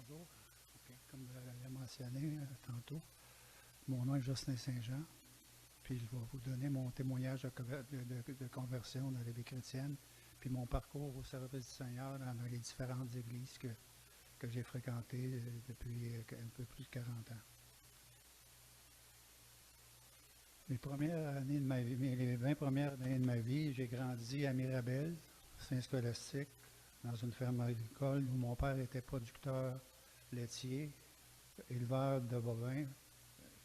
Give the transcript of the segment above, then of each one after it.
Bonjour. Ok, comme je l'avais mentionné tantôt, mon nom est Jocelyn Saint-Jean. Puis je vais vous donner mon témoignage de conversion dans la vie chrétienne, puis mon parcours au service du Seigneur dans les différentes églises que j'ai fréquentées depuis un peu plus de 40 ans. Les 20 premières années de ma vie, j'ai grandi à Mirabel, Saint-Scolastique, dans une ferme agricole où mon père était producteur laitier, éleveur de bovins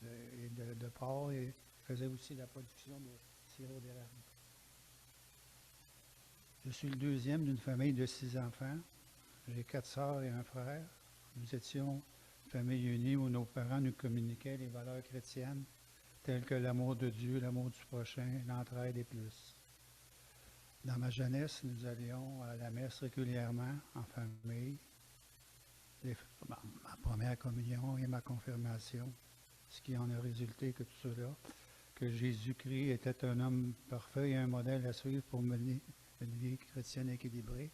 et de porc, et faisait aussi la production de sirop d'érable. Je suis le deuxième d'une famille de 6 enfants. J'ai 4 sœurs et un frère. Nous étions une famille unie où nos parents nous communiquaient les valeurs chrétiennes telles que l'amour de Dieu, l'amour du prochain, l'entraide et plus. Dans ma jeunesse, nous allions à la messe régulièrement en famille. Ma première communion et ma confirmation, ce qui en a résulté que tout cela, que Jésus-Christ était un homme parfait et un modèle à suivre pour mener une vie chrétienne équilibrée,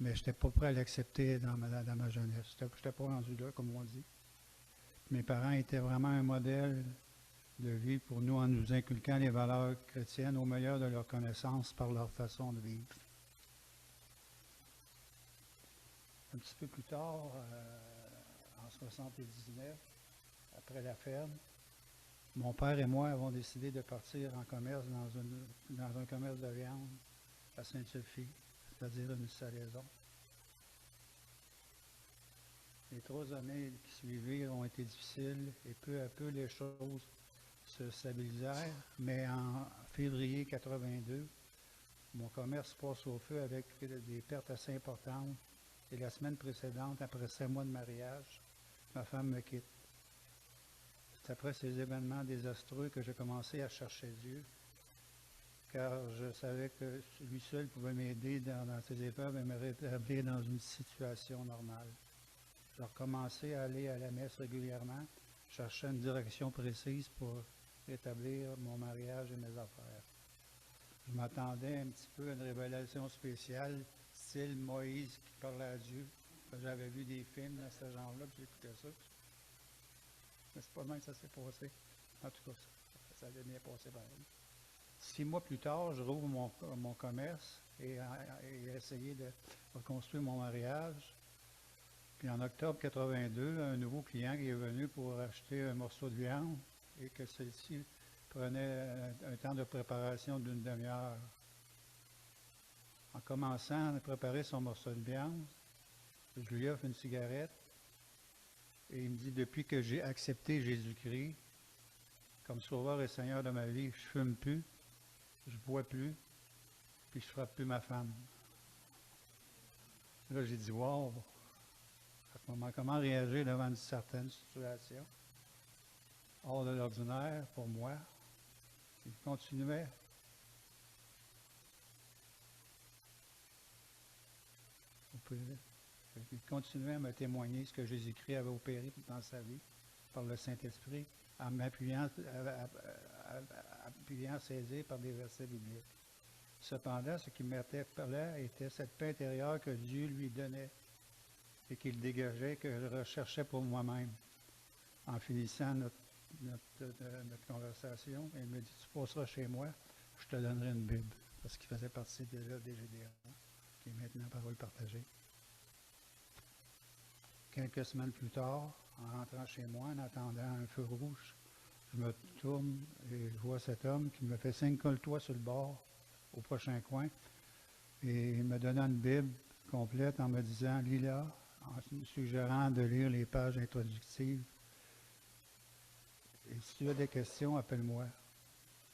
mais je n'étais pas prêt à l'accepter dans ma jeunesse. Je n'étais pas rendu là, comme on dit. Mes parents étaient vraiment un modèle de vie pour nous en nous inculquant les valeurs chrétiennes au meilleur de leur connaissance par leur façon de vivre. Un petit peu plus tard, en 1979, après la ferme, mon père et moi avons décidé de partir en commerce dans un commerce de viande à Sainte-Sophie, c'est-à-dire une salaison. Les 3 années qui suivirent ont été difficiles et peu à peu les choses se stabilisèrent, mais en février 82, mon commerce passe au feu avec des pertes assez importantes et la semaine précédente, après 5 mois de mariage, ma femme me quitte. C'est après ces événements désastreux que j'ai commencé à chercher Dieu, car je savais que lui seul pouvait m'aider dans ces épreuves et me rétablir dans une situation normale. J'ai recommencé à aller à la messe régulièrement, cherchant une direction précise pour rétablir mon mariage et mes affaires. Je m'attendais un petit peu à une révélation spéciale, style Moïse qui parlait à Dieu. J'avais vu des films de ce genre-là, puis j'écoutais ça. Mais c'est pas mal que ça s'est passé. En tout cas, ça a bien passé pareil. 6 mois plus tard, je rouvre mon commerce et essayé de reconstruire mon mariage. Puis en octobre 82, un nouveau client qui est venu pour acheter un morceau de viande et que celle-ci prenait un temps de préparation d'une demi-heure. En commençant à préparer son morceau de viande, je lui offre une cigarette et il me dit, depuis que j'ai accepté Jésus-Christ comme sauveur et Seigneur de ma vie, je ne fume plus, je ne bois plus, puis je ne frappe plus ma femme. Là, j'ai dit, wow! À ce moment, comment réagir devant une certaine situation? Hors de l'ordinaire pour moi. Il continuait. Il continuait à me témoigner ce que Jésus-Christ avait opéré dans sa vie par le Saint-Esprit, en m'appuyant saisi par des versets bibliques. Cependant, ce qui m'interpellait était cette paix intérieure que Dieu lui donnait et qu'il dégageait, que je recherchais pour moi-même. En finissant notre conversation, il me dit, tu passeras chez moi, je te donnerai une Bible, parce qu'il faisait partie déjà des GDA, qui est maintenant parole partagée. Quelques semaines plus tard, en rentrant chez moi, en attendant un feu rouge, je me tourne et je vois cet homme qui me fait signe, colle-toi sur le bord, au prochain coin, et il me donnant une Bible complète en me disant, lis-la, en me suggérant de lire les pages introductives. Et si tu as des questions, appelle-moi.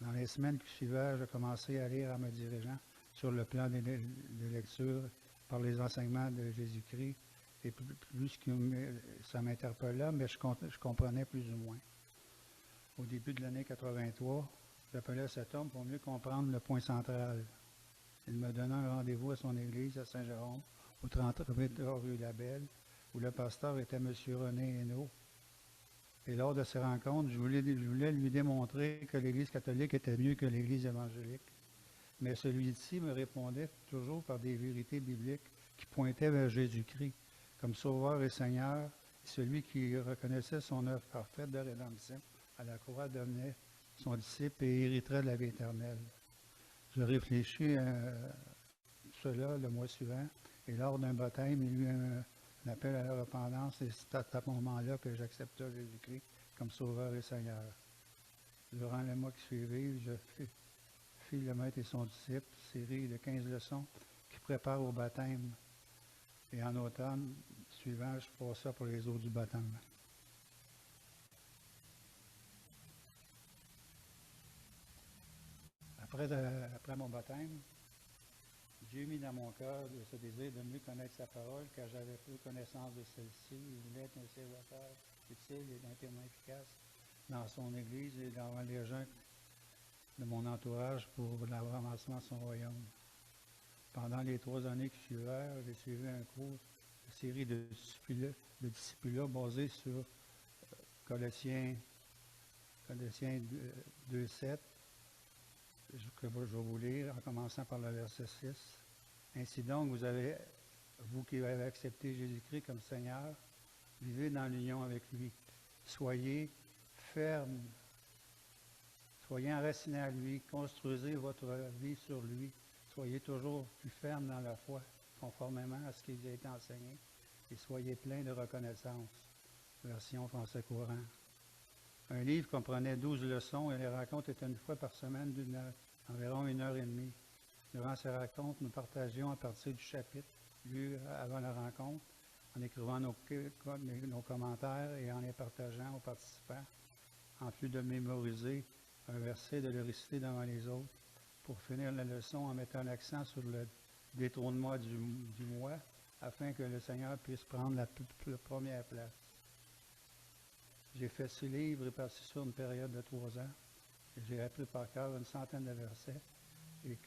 Dans les semaines qui suivaient, j'ai commencé à lire en me dirigeant sur le plan de lecture par les enseignements de Jésus-Christ. Et plus ça m'interpellait, mais je comprenais plus ou moins. Au début de l'année 83, j'appelais cet homme pour mieux comprendre le point central. Il me donna un rendez-vous à son église à Saint-Jérôme, au 38 rue Labelle, où le pasteur était M. René Hainaut. Et lors de ces rencontres, je voulais lui démontrer que l'Église catholique était mieux que l'Église évangélique. Mais celui-ci me répondait toujours par des vérités bibliques qui pointaient vers Jésus-Christ comme Sauveur et Seigneur Celui qui reconnaissait son œuvre parfaite de rédemption à la croix devenait son disciple et hériterait de la vie éternelle. Je réfléchis à cela le mois suivant et lors d'un baptême, il y eut un appel à la repentance et c'est à ce moment-là que j'acceptai Jésus-Christ comme Sauveur et Seigneur. Durant le mois qui suivit, je fis le maître et son disciple, série de 15 leçons qui préparent au baptême. Et en automne suivant, je passais pour les eaux du baptême. Après mon baptême, Dieu mis dans mon cœur ce désir de mieux connaître sa parole, car j'avais peu connaissance de celle-ci. Il voulait être un serviteur utile et d'un témoin efficace dans son Église et devant les gens de mon entourage pour l'avancement de son royaume. Pendant les 3 années qui suivirent, j'ai suivi un cours, une série de discipulats basés sur Colossiens 2,7, que je vais vous lire en commençant par le verset 6. Ainsi donc, vous qui avez accepté Jésus-Christ comme Seigneur, vivez dans l'union avec lui. Soyez fermes, soyez enracinés à lui, construisez votre vie sur lui. Soyez toujours plus fermes dans la foi, conformément à ce qui vous a été enseigné, et soyez pleins de reconnaissance. Version français courant. Un livre comprenait 12 leçons et les rencontres étaient une fois par semaine environ 1h30. Durant ces rencontres, nous partagions à partir du chapitre lu avant la rencontre, en écrivant nos commentaires et en les partageant aux participants, en plus de mémoriser un verset, de le réciter devant les autres, pour finir la leçon en mettant l'accent sur le détrônement du moi, afin que le Seigneur puisse prendre la première place. J'ai fait 6 livres répartis sur une période de 3 ans. J'ai appris par cœur une centaine de versets et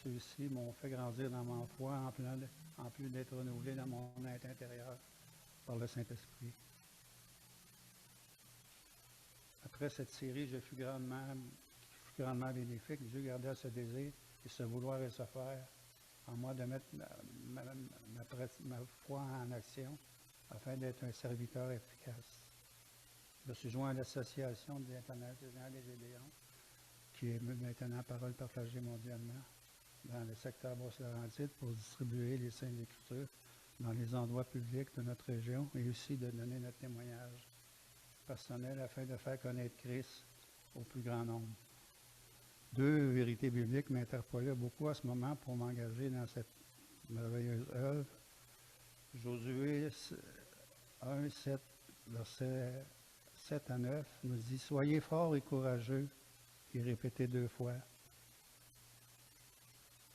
ceux-ci m'ont fait grandir dans ma foi en plus d'être renouvelé dans mon être intérieur par le Saint-Esprit. Après cette série, je fus grandement bénéfique. Dieu gardait ce désir et ce vouloir et ce faire en moi de mettre ma foi en action afin d'être un serviteur efficace. Je suis joint à l'Association internationale des Gédéons, qui est maintenant parole partagée mondialement dans le secteur Basse-Laurentide pour distribuer les Saintes Écritures dans les endroits publics de notre région et aussi de donner notre témoignage personnel afin de faire connaître Christ au plus grand nombre. 2 vérités bibliques m'interpellaient beaucoup à ce moment pour m'engager dans cette merveilleuse œuvre. Josué 1, 7, verset 7 à 9 nous dit « Soyez forts et courageux », et répété 2 fois.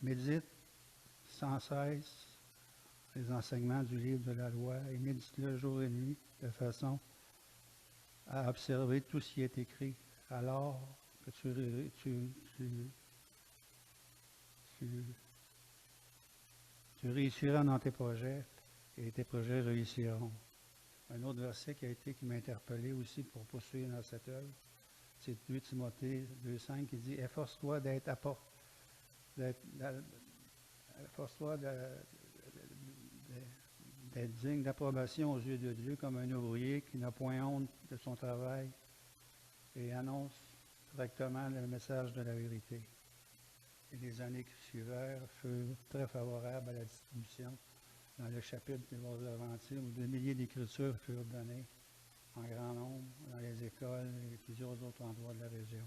Médite sans cesse les enseignements du livre de la loi et médite-le jour et nuit de façon à observer tout ce qui est écrit. Alors que tu réussiras dans tes projets et tes projets réussiront. Un autre verset qui m'a interpellé aussi pour poursuivre dans cette œuvre, c'est 2 Timothée 2,5 qui dit « Efforce-toi d'être digne d'approbation aux yeux de Dieu comme un ouvrier qui n'a point honte de son travail et annonce correctement le message de la vérité. » Et les années qui suivirent furent très favorables à la distribution dans le chapitre des Basse-Laurentides où des milliers d'écritures furent données en grand nombre dans les écoles et plusieurs autres endroits de la région.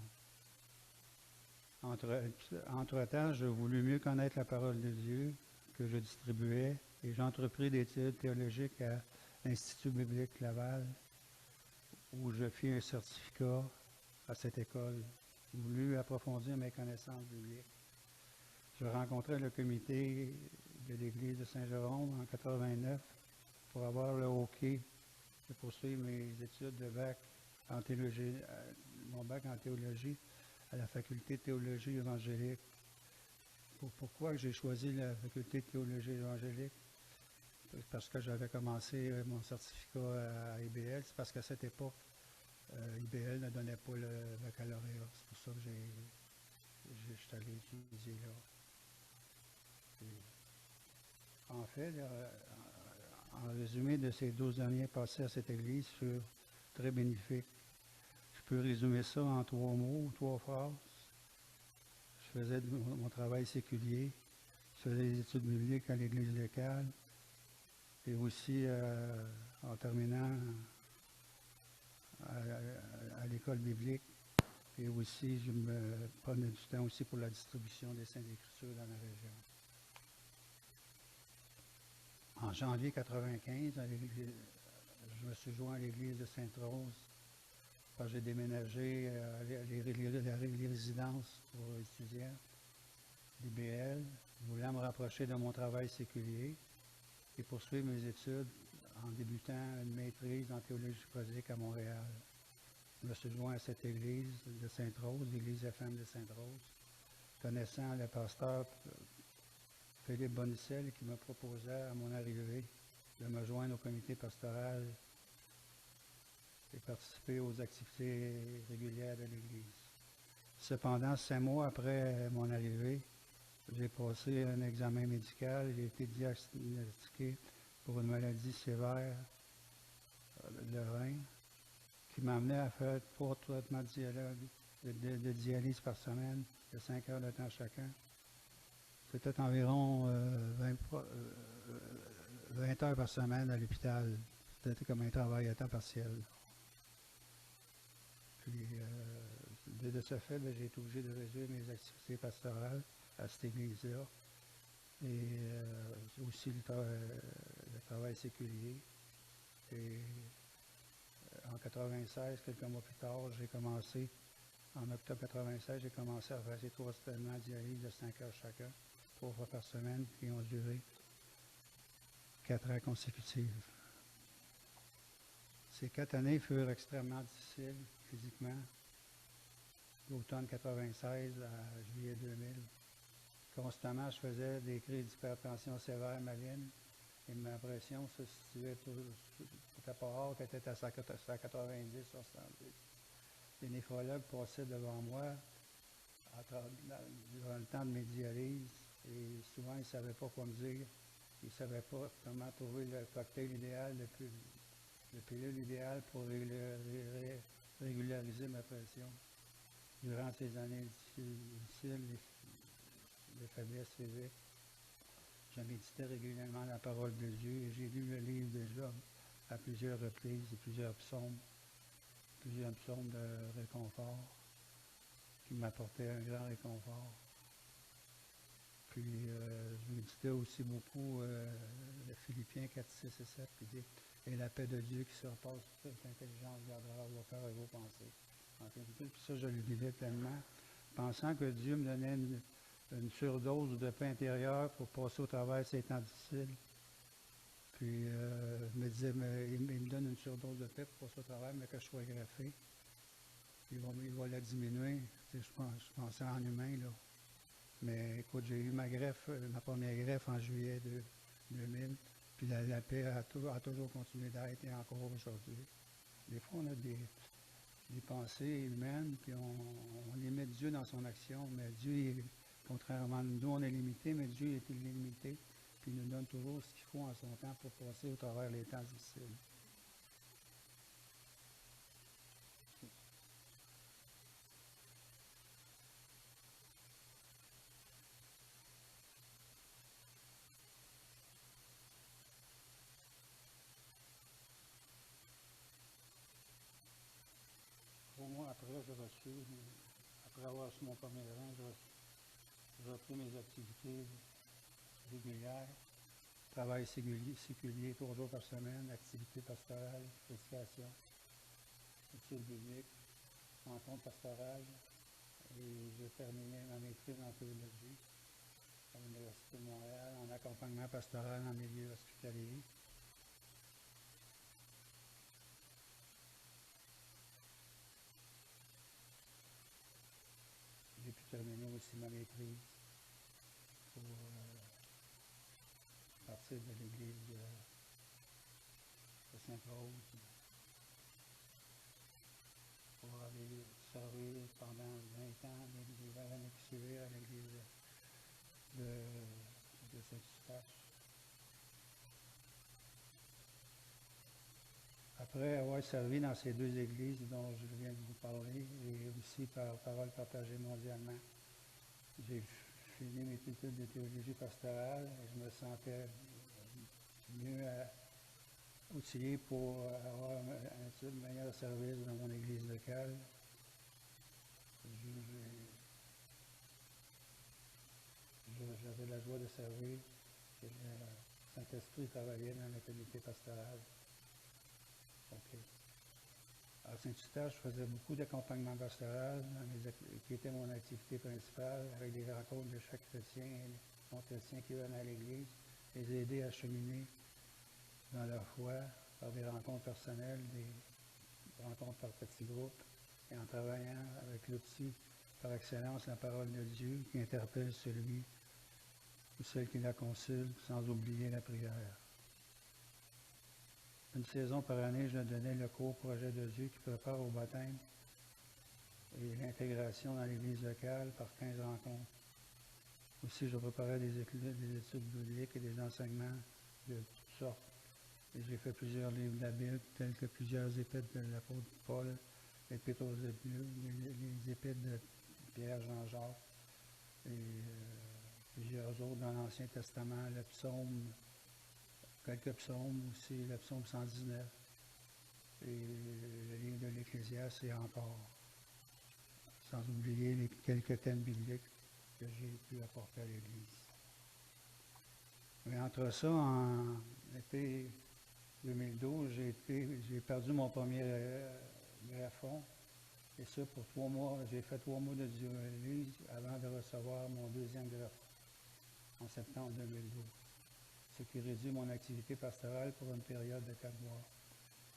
Entre-temps, je voulus mieux connaître la parole de Dieu que je distribuais et j'entrepris des études théologiques à l'Institut biblique Laval où je fis un certificat à cette école. J'ai voulu approfondir mes connaissances bibliques. Je rencontrais le comité de l'Église de Saint-Jérôme en 1989 pour avoir le hockey de poursuivre mes études de bac en théologie, mon bac en théologie à la faculté de théologie évangélique. Pourquoi j'ai choisi la faculté de théologie évangélique? Parce que j'avais commencé mon certificat à IBL. C'est parce qu'à cette époque, IBL ne donnait pas le baccalauréat. C'est pour ça que je suis allé étudier là. En fait, en résumé de ces 12 années passées à cette église furent très bénéfiques. Je peux résumer ça en 3 mots, 3 phrases. Je faisais mon travail séculier, je faisais des études bibliques à l'église locale et aussi en terminant à l'école biblique. Et aussi, je me prenais du temps aussi pour la distribution des Saintes Écritures dans la région. En janvier 1995, je me suis joint à l'église de Sainte-Rose quand j'ai déménagé à les résidences pour étudiants, l'IBL, voulant me rapprocher de mon travail séculier et poursuivre mes études en débutant une maîtrise en théologie pratique à Montréal. Je me suis joint à cette église de Sainte-Rose, l'église FM de Sainte-Rose, connaissant le pasteur Philippe Bonicel qui me proposait à mon arrivée de me joindre au comité pastoral et participer aux activités régulières de l'Église. Cependant, 5 mois après mon arrivée, j'ai passé un examen médical. J'ai été diagnostiqué pour une maladie sévère, le rein, qui m'amenait à faire 3 traitements de dialyse par semaine, de 5 heures de temps chacun. C'était environ 20 heures par semaine à l'hôpital. C'était comme un travail à temps partiel. Puis, de ce fait, j'ai été obligé de réduire mes activités pastorales à cette église-là. Et aussi le travail séculier. Et en 1996, quelques mois plus tard, j'ai commencé, en octobre 1996, j'ai commencé à faire ces 3 traitements de dialyse de 5 heures chacun, 3 fois par semaine, qui ont duré 4 ans consécutifs. Ces 4 années furent extrêmement difficiles physiquement, d'automne 1996 à juillet 2000. Constamment, je faisais des crises d'hypertension sévère maligne et ma pression se situait c'était pas rare qu'elle était à 90 sur 110. Les néphrologues passaient devant moi durant le temps de mes dialyses et souvent ils ne savaient pas quoi me dire. Ils ne savaient pas comment trouver le cocktail idéal, le pilule idéal pour régulariser ma pression. Durant ces années difficiles, de faiblesse physique, je méditais régulièrement la parole de Dieu et j'ai lu le livre de Job à plusieurs reprises et plusieurs psaumes de réconfort qui m'apportaient un grand réconfort. Puis je méditais aussi beaucoup le Philippiens 4, 6 et 7 qui dit « Et la paix de Dieu qui surpasse toute intelligence gardera vos cœurs et vos pensées. » Puis ça, je le vivais pleinement, pensant que Dieu me donnait une surdose de paix intérieure pour passer au travers de ces temps difficiles. Puis je me disais, il me donne une surdose de paix pour passer au travers, mais que je sois greffé. Il va la diminuer. Tu sais, je pensais en humain, là. Mais écoute, j'ai eu ma première greffe en juillet 2000, puis la paix a toujours continué d'être et encore aujourd'hui. Des fois, on a des pensées humaines, puis on limite Dieu dans son action, mais Dieu, contrairement à nous, on est limité, mais Dieu est illimité, puis il nous donne toujours ce qu'il faut en son temps pour passer au travers les temps difficiles. Au mois après, après avoir reçu mon premier rein, j'ai repris mes activités régulières. Travail séculier 3 jours par semaine, activité pastorale, prédication, études bibliques, rencontre pastorale. Et j'ai terminé ma maîtrise en théologie à l'Université de Montréal en accompagnement pastoral en milieu hospitalier. J'ai pu terminer aussi ma maîtrise pour partir de l'église de Sainte-Rose pour aller servir pendant 20 ans, les 20 années qui suivaient à l'église de Saint-Eustache. Après avoir servi dans ces deux églises dont je viens de vous parler, et aussi par parole partagée mondialement, j'ai fini mes études de théologie pastorale et je me sentais mieux outillé pour avoir un meilleur service dans mon église locale. J'avais la joie de servir et le Saint-Esprit travaillait dans la communauté pastorale. Okay. À Saint-Eustache, je faisais beaucoup d'accompagnement pastoral, qui était mon activité principale, avec des rencontres de chaque chrétien et non-chrétiens qui venaient à l'Église, les aider à cheminer dans leur foi par des rencontres personnelles, des rencontres par petits groupes, et en travaillant avec l'outil par excellence, la parole de Dieu, qui interpelle celui ou celle qui la consulte, sans oublier la prière. Une saison par année, je donnais le cours Projet de Dieu qui prépare au baptême et l'intégration dans l'Église locale par 15 rencontres. Aussi, je préparais des études bibliques et des enseignements de toutes sortes. Et j'ai fait plusieurs livres de la Bible, tels que plusieurs épîtres de l'apôtre Paul, l'épître aux Hébreux, les épîtres de Pierre, Jean-Jacques, et plusieurs autres dans l'Ancien Testament, le psaume, quelques psaumes aussi, le psaume 119, et le livre de l'Ecclésiaste et encore, sans oublier quelques thèmes bibliques que j'ai pu apporter à l'Église. Mais entre ça, en été 2012, j'ai perdu mon premier greffon, et ça pour 3 mois, j'ai fait 3 mois de dialyse avant de recevoir mon deuxième greffon en septembre 2012. Ce qui réduit mon activité pastorale pour une période de 4 mois.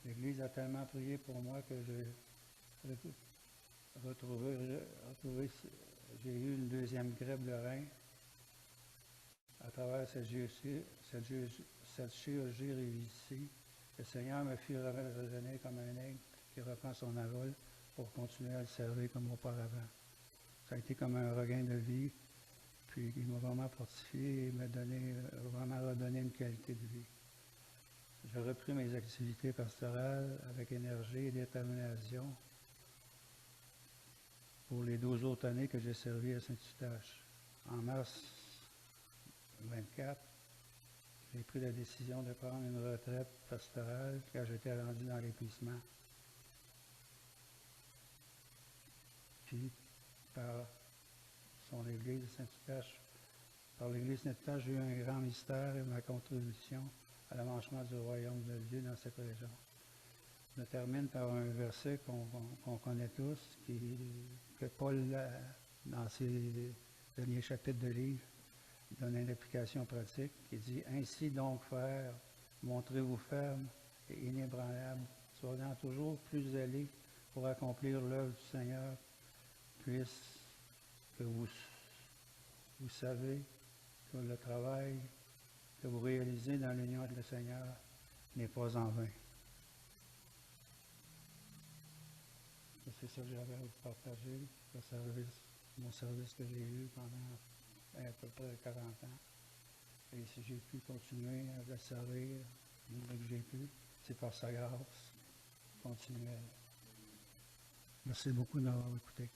L'Église a tellement prié pour moi que j'ai eu une deuxième greffe de rein à travers cette chirurgie réussie. Le Seigneur me fit revenir comme un aigle qui reprend son envol pour continuer à le servir comme auparavant. Ça a été comme un regain de vie. Puis il m'a vraiment fortifié et m'a vraiment redonné une qualité de vie. J'ai repris mes activités pastorales avec énergie et détermination pour les 12 autres années que j'ai servi à Saint-Eustache. En mars 24, j'ai pris la décision de prendre une retraite pastorale car j'étais rendu dans l'épuisement. Puis, par son église de Saint-Eustache. Par l'église de Saint-Eustache, j'ai eu un grand mystère et ma contribution à l'avancement du royaume de Dieu dans cette région. Je termine par un verset qu'on connaît tous, que Paul, dans ses derniers chapitres de livre, donne une application pratique qui dit « Ainsi donc, frères, montrez-vous fermes et inébranlables, soyant toujours plus zélés pour accomplir l'œuvre du Seigneur, puisque vous savez que le travail que vous réalisez dans l'union avec le Seigneur n'est pas en vain. » C'est ça que j'avais à vous partager, mon service que j'ai eu pendant à peu près 40 ans. Et si j'ai pu continuer à le servir, que j'ai pu, c'est par sa grâce. Continuer. Merci beaucoup d'avoir écouté.